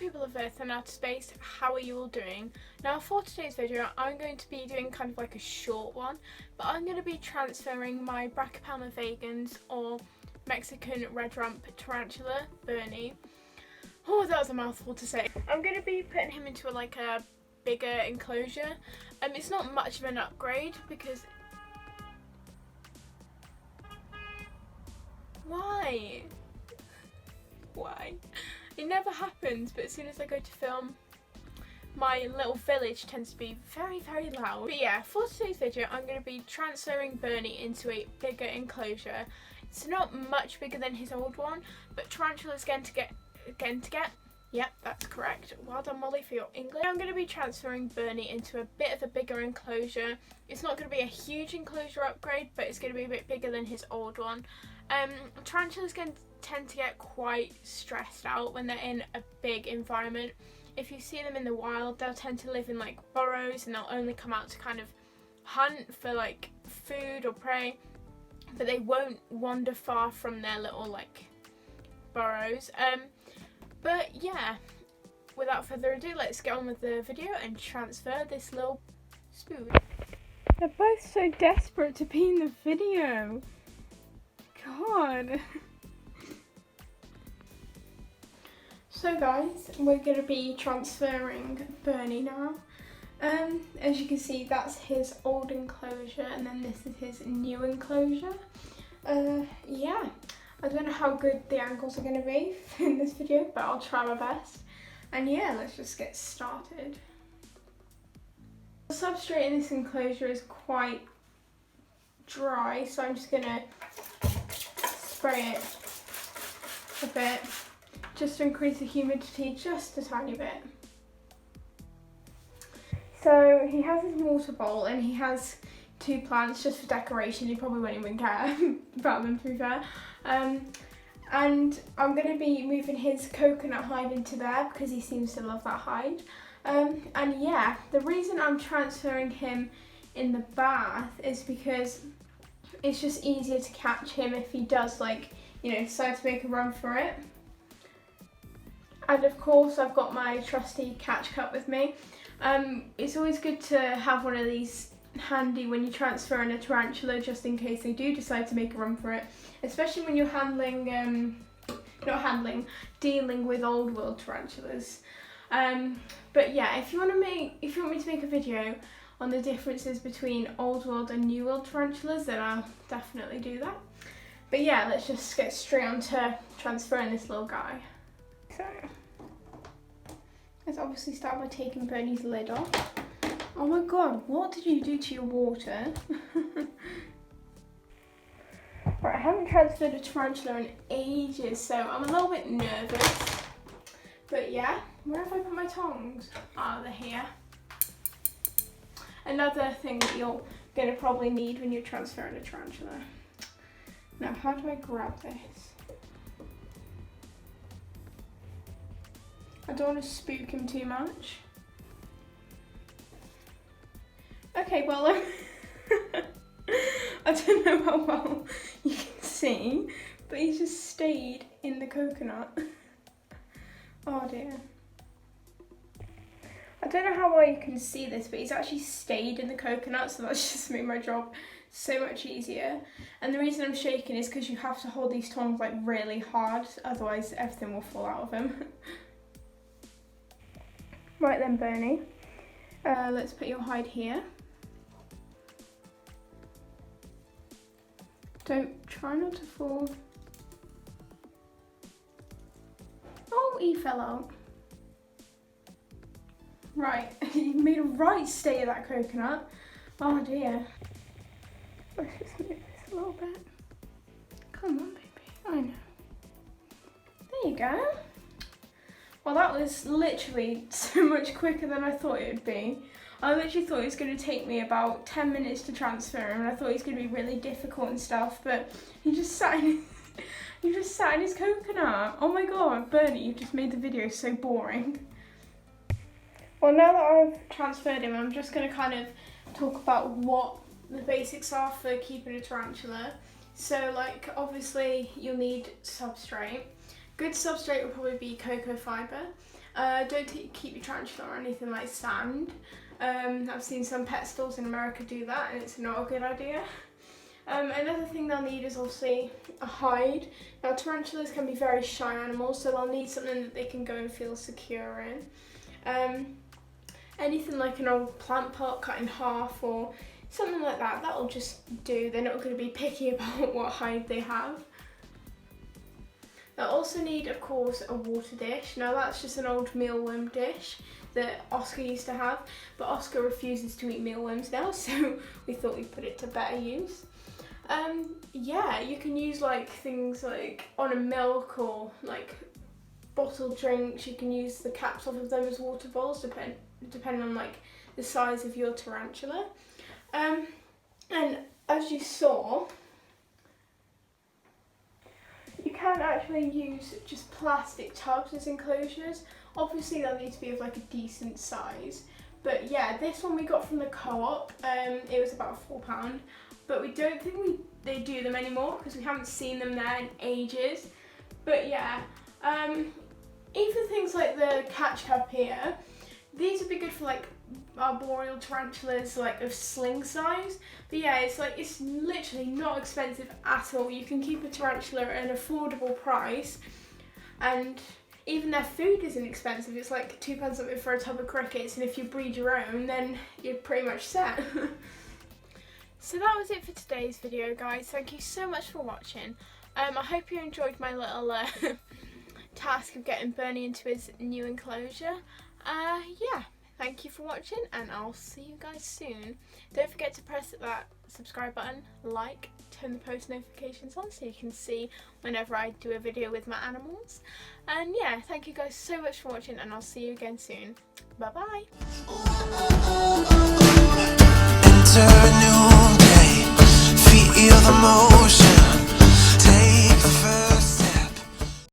people of Earth and outer space, how are you all doing? Now for today's video I'm going to be doing kind of like a short one, but I'm going to be transferring my B.vagans or Mexican red rump tarantula, Bernie. Oh, that was a mouthful to say. I'm going to be putting him into like a bigger enclosure. It's not much of an upgrade because... Why? It never happens, but as soon as I go to film, my little village tends to be very, very loud. But yeah, for today's video, I'm going to be transferring Bernie into a bigger enclosure. It's not much bigger than his old one, but tarantulas again to get. Yep, that's correct. Well done, Molly, for your English. I'm going to be transferring Bernie into a bit of a bigger enclosure. It's not going to be a huge enclosure upgrade, but it's going to be a bit bigger than his old one. Tarantulas tend to get quite stressed out when they're in a big environment. If you see them in the wild, they'll tend to live in like burrows and they'll only come out to kind of hunt for like food or prey, but they won't wander far from their little like burrows. But yeah, without further ado, let's get on with the video and transfer this little spoon. They're both so desperate to be in the video. God. So guys, we're going to be transferring Bernie now. As you can see, that's his old enclosure and then this is his new enclosure. Yeah, I don't know how good the angles are going to be in this video, but I'll try my best. And yeah, let's just get started. The substrate in this enclosure is quite dry, so I'm just going to spray it a bit just to increase the humidity just a tiny bit. So he has his water bowl and he has two plants just for decoration. He probably won't even care about them, to be fair. And I'm going to be moving his coconut hide into there because he seems to love that hide. And yeah, the reason I'm transferring him in the bath is because it's just easier to catch him if he does, like, you know, decide to make a run for it. And of course I've got my trusty catch cup with me. It's always good to have one of these handy when you transfer in a tarantula, just in case they do decide to make a run for it, especially when you're dealing with old world tarantulas. But yeah, if you want me to make a video on the differences between old world and new world tarantulas, then I'll definitely do that. But yeah, let's just get straight on to transferring this little guy. So let's obviously start by taking Bernie's lid off. Oh my god, what did you do to your water? Right, I haven't transferred a tarantula in ages, so I'm a little bit nervous. But yeah, where have I put my tongs? Ah, they're here. Another thing that you're going to probably need when you're transferring a tarantula. Now, how do I grab this? I don't want to spook him too much. Okay, well, I don't know how well you can see, but he's just stayed in the coconut. Oh dear. I don't know how well you can see this, but he's actually stayed in the coconut, so that's just made my job so much easier. And the reason I'm shaking is because you have to hold these tongs like really hard, otherwise everything will fall out of him. Right then, Bernie, let's put your hide here. Try not to fall. Oh, he fell out. Right, you made a right stay of that coconut. Oh dear. Let's just move this a little bit. Come on, baby. I know. There you go. Well, that was literally so much quicker than I thought it would be. I literally thought it was going to take me about 10 minutes to transfer him, and I thought it was going to be really difficult and stuff, but he just sat in his coconut. Oh my god, Bernie, you've just made the video so boring. Well, now that I've transferred him, I'm just going to kind of talk about what the basics are for keeping a tarantula. So, like, obviously you'll need substrate. good substrate will probably be cocoa fibre. Don't keep your tarantula or anything like sand. I've seen some pet stores in America do that and it's not a good idea. Another thing they'll need is obviously a hide. Now tarantulas can be very shy animals, so they'll need something that they can go and feel secure in. Anything like an old plant pot cut in half or something like that, that'll just do. They're not going to be picky about what hide they have. They'll also need, of course, a water dish. Now that's just an old mealworm dish that Oscar used to have, but Oscar refuses to eat mealworms now, so we thought we'd put it to better use. Yeah, you can use like things like on a milk or like bottled drinks. You can use the caps off of them as water bowls, depending on like the size of your tarantula. And as you saw, you can actually use just plastic tubs as enclosures. Obviously they'll need to be of like a decent size. But yeah, this one we got from the co-op. It was about £4, but we don't think they do them anymore because we haven't seen them there in ages. But yeah, even things like the catch cup here, these would be good for like arboreal tarantulas like of sling size. But yeah, it's literally not expensive at all. You can keep a tarantula at an affordable price, and even their food isn't expensive. It's like £2 something for a tub of crickets, and if you breed your own then you're pretty much set. So that was it for today's video, guys. Thank you so much for watching. I hope you enjoyed my little task of getting Bernie into his new enclosure. Yeah, thank you for watching and I'll see you guys soon. Don't forget to press that subscribe button, like, turn the post notifications on so you can see whenever I do a video with my animals. And yeah, thank you guys so much for watching and I'll see you again soon. Bye bye.